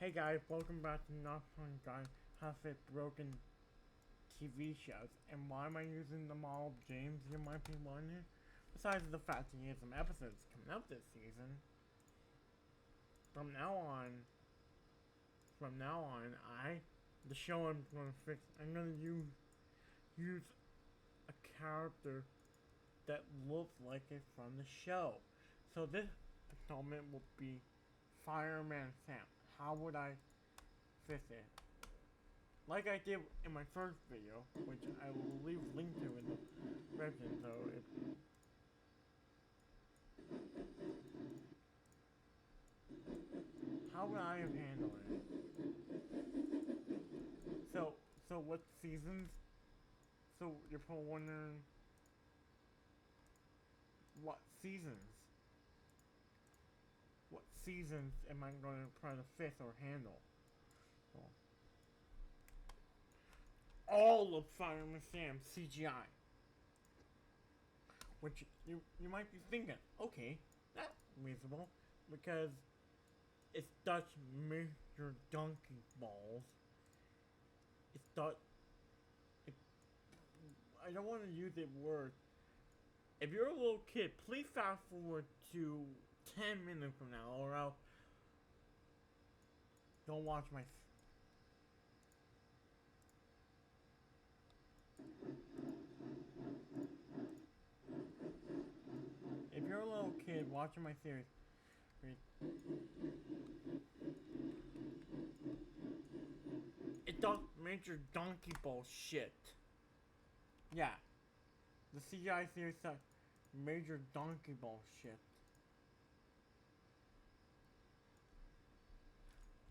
Hey guys, welcome back to Not Fun Guy Have It Broken TV shows. And why am I using the model James, you might be wondering? Besides the fact that he has some episodes coming up this season. From now on, the show I'm gonna use a character that looks like it from the show. So this installment will be Fireman Sam. How would I fix it? Like I did in my first video, which I will leave a link to in the description, so how would I have handled it? So what seasons? So you're probably wondering, what seasons? What seasons am I going to try to fix or handle? Well, all of Fireman Sam CGI. Which you might be thinking, okay, that's reasonable, because it's Dutch Major Donkey Balls. It's Dutch. I don't want to use the word. If you're a little kid, please fast forward to 10 minutes from now, or else don't watch my. If you're a little kid watching my series, it does major donkey ball shit. Yeah, the CGI series sucks. Major donkey ball shit.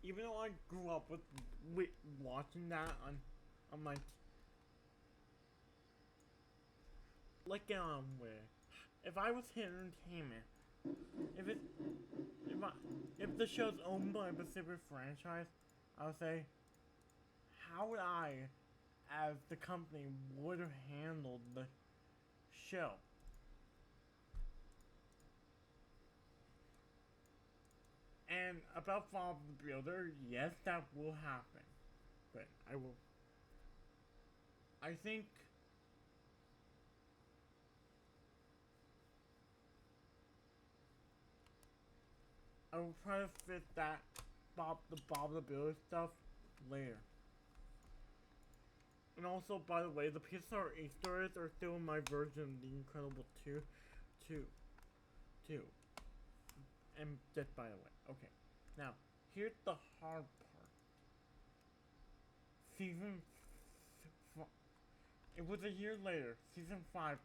Even though I grew up with watching that on my like where if I was hit entertainment, if it if the show's owned by a specific franchise, I would say, how would I, as the company, would have handled the show? And about Bob the Builder, yes, that will happen. But I think I will try to fit that Bob the Builder stuff later. And also, by the way, the Pixar Easter eggs are still in my version of The Incredible 2. And just by the way, okay. Now, here's the hard part. It was a year later. Season 5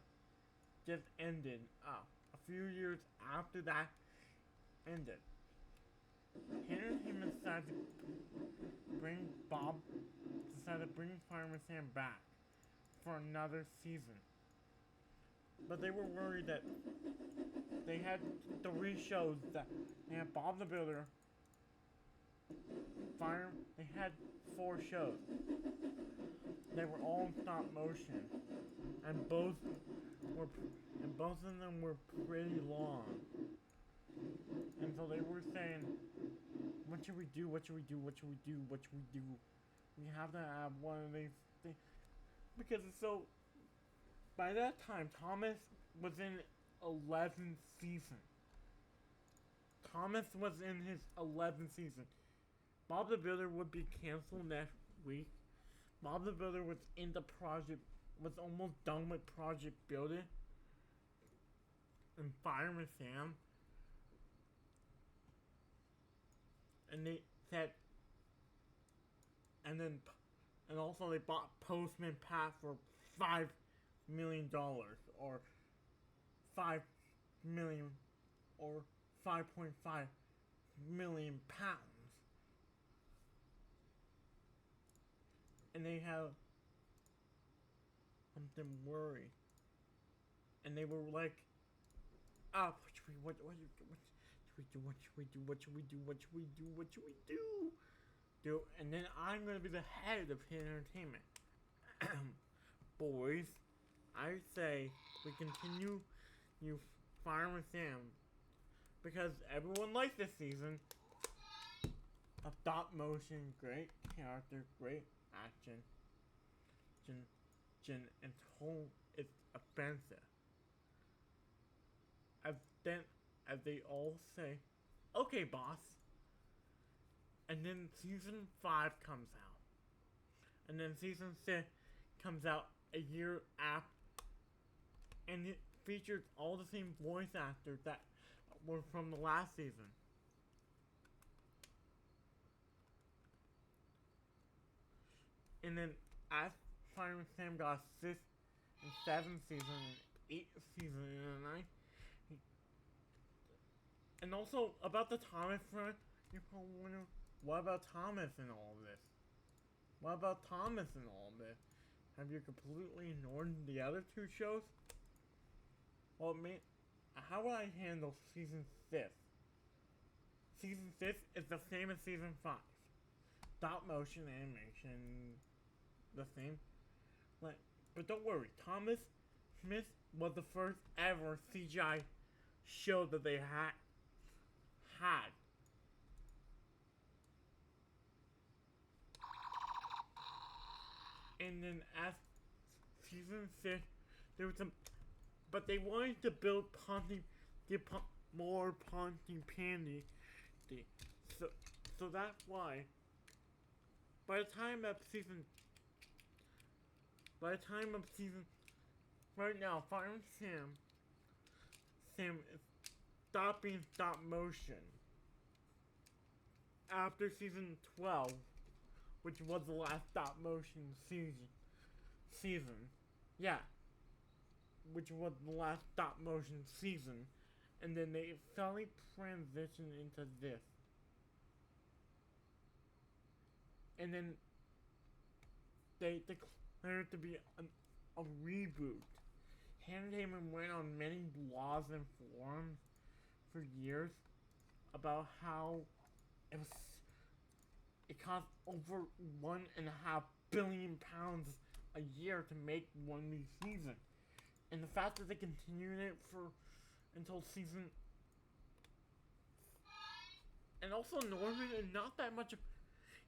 just ended. A few years after that ended, Henry Hickman decided to bring Fireman Sam back for another season. But they were worried that they had 3 shows that they had Bob the Builder, they had 4 shows. They were all in stop motion, and both of them were pretty long. And so they were saying, what should we do? What should we do? What should we do? What should we do? We have to have one of these things, because it's so. By that time, Thomas was in 11th season. Thomas was in his 11th season. Bob the Builder would be canceled next week. Bob the Builder was in the project, was almost done with Project Build It. And Fireman Sam. And they said, and also they bought Postman Pat for $5 million, or 5 million, or 5.5 million pounds. And they have something worried. And they were like, what should we do? And then I'm gonna be the head of Hit Entertainment. Boys, I say we continue Fireman Sam, because everyone likes this season. a stop motion, great character, great action, and whole it's offensive. As then as they all say, okay boss. And then season 5 comes out. And then season 6 comes out a year after. And it features all the same voice actors that were from the last season. And then as Fireman Sam got 6th and 7th season and 8th season and 9th. And also about the Thomas front, you're probably wondering, what about Thomas in all of this? What about Thomas in all of this? Have you completely ignored the other 2 shows? Well, how would I handle season 5? Season 5 is the same as season 5. Stop motion animation, the same. But don't worry, Thomas Smith was the first ever CGI show that they had. And then as season 6, there was some, but they wanted to build more Pontypandy. So that's why. By the time of season, right now, Fire Sam is stopping stop motion after season 12, which was the last stop motion season. Yeah. Which was the last stop motion season. And then they suddenly transitioned into this. And then they declared it to be a reboot. Entertainment went on many blogs and forums for years about how it cost over £1.5 billion a year to make one new season. And the fact that they continued it until season. And also Norman is not that much.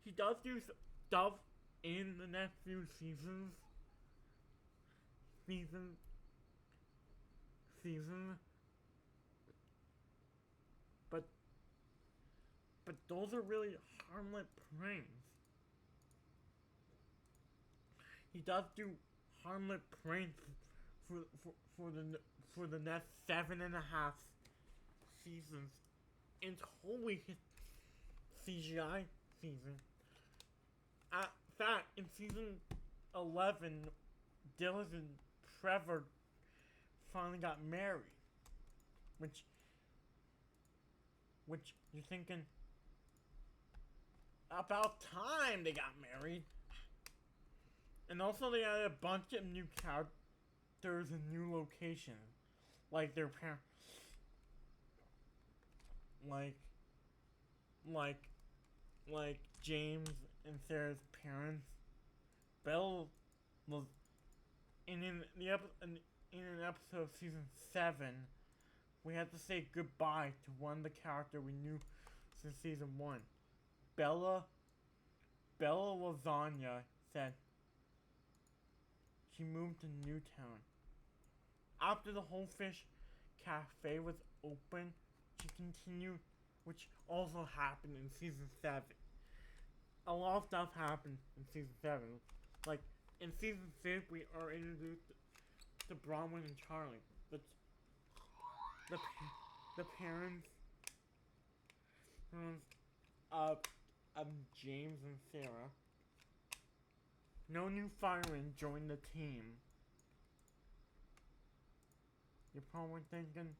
He does do stuff in the next few seasons. But those are really harmless pranks. He does do harmless pranks for the next 7.5 seasons in totally his CGI season. At that, in season 11, Dylan and Trevor finally got married, which you're thinking, about time they got married. And also they added a bunch of new characters and new locations, like their parents, like James and Sarah's parents. Belle was in an episode of season 7. We had to say goodbye to one of the characters we knew since season 1. Bella Lasagna said she moved to Newtown. After the Whole Fish Cafe was open, she continued, which also happened in season 7. A lot of stuff happened in season 7. Like, in season 6, we are introduced to Bronwyn and Charlie. The parents of James and Sarah. No new firemen joined the team. You're probably thinking,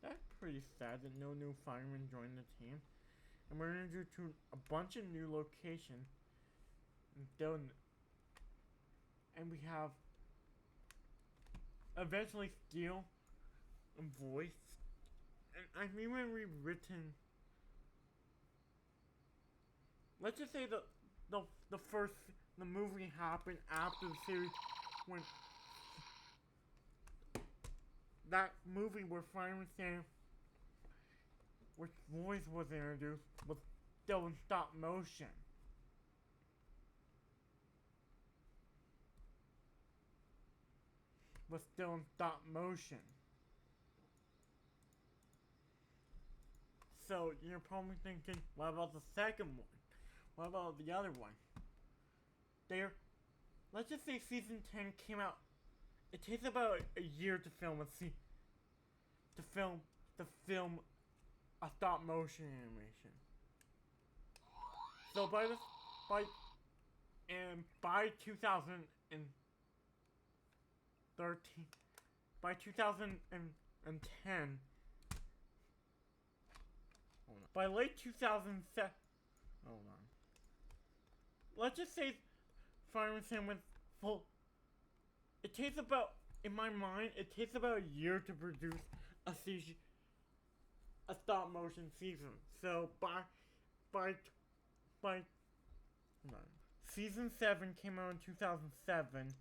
that's pretty sad that no new firemen joined the team. And we're introduced to a bunch of new locations. And we have eventually Steel and Voice. And I've even rewritten. Let's just say the movie happened after the series, when that movie where Fireman Sam, which Voice was introduced, was still in stop motion. Was still in stop motion. So you're probably thinking, what about the second one? What about the other one? Let's just say season 10 came out. It takes about a year to film a stop motion animation. So by 2013, by 2010, by late 2007, hold on. Let's just say Fireman Sam went full. It takes about, in my mind, it takes about a year to produce a stop motion season. So by season 7 came out in 2007,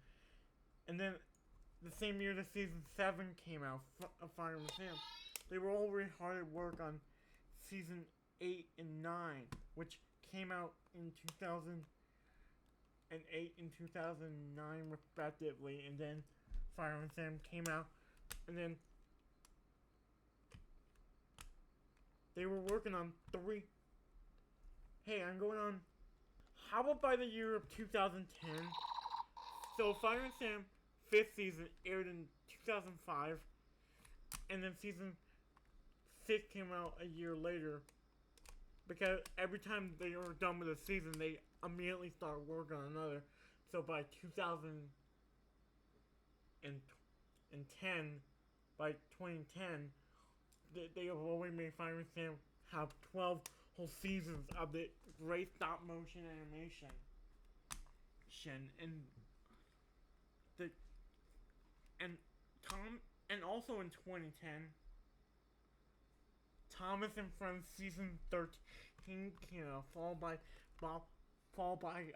and then the same year that season 7 came out, Fireman Sam, they were already hard at work on season 8 and 9, which came out in 2008 and 2009 respectively, and then Fireman Sam came out, and then they were working on 3. Hey, I'm going on. How about by the year of 2010? So Fireman Sam 5th season aired in 2005, and then season 6 came out a year later. Because every time they were done with a season, they immediately start working on another. So by 2010, they have already made Fireman Sam have 12 whole seasons of the great stop motion animation. And also in 2010, Thomas and Friends season 13 came out, followed by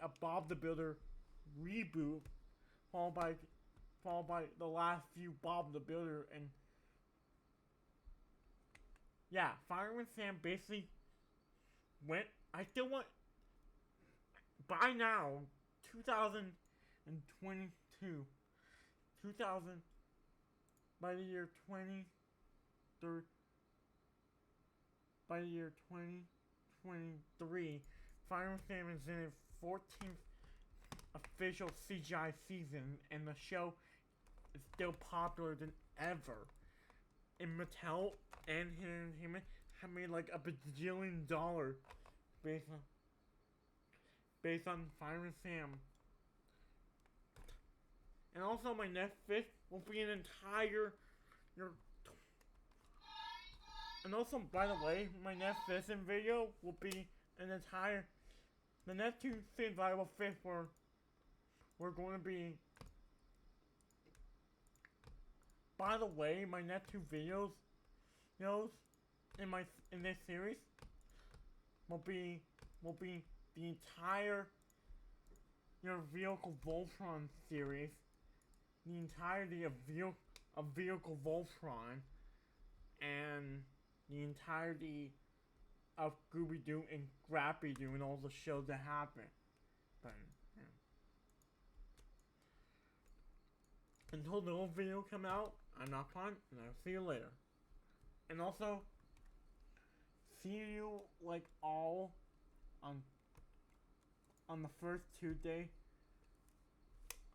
a Bob the Builder reboot, followed by the last few Bob the Builder, and yeah, Fireman Sam basically went. I still want. By now, 2022, by the year 2023, Fireman Sam is in its 14th official CGI season, and the show is still popular than ever. And Mattel and Hidden Entertainment have made like a bajillion dollars based on Fireman Sam. And also my Netflix will be an entire and also, by the way, my next fishing video will be an entire. The next 2 things I will fish for we're going to be. By the way, my next 2 videos, in this series, will be the entire Vehicle Voltron series, the entirety of Vehicle Voltron, and the entirety of Scooby-Doo and Scrappy-Doo and all the shows that happen. But, yeah. Until the whole video come out, I'm not fun, and I'll see you later. And also, see you like all on the first Tuesday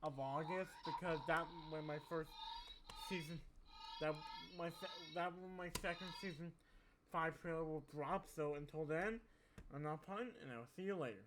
of August, because that when my first season, that when my second season 5 trailer will drop. So until then, I'm not fun, and I'll see you later.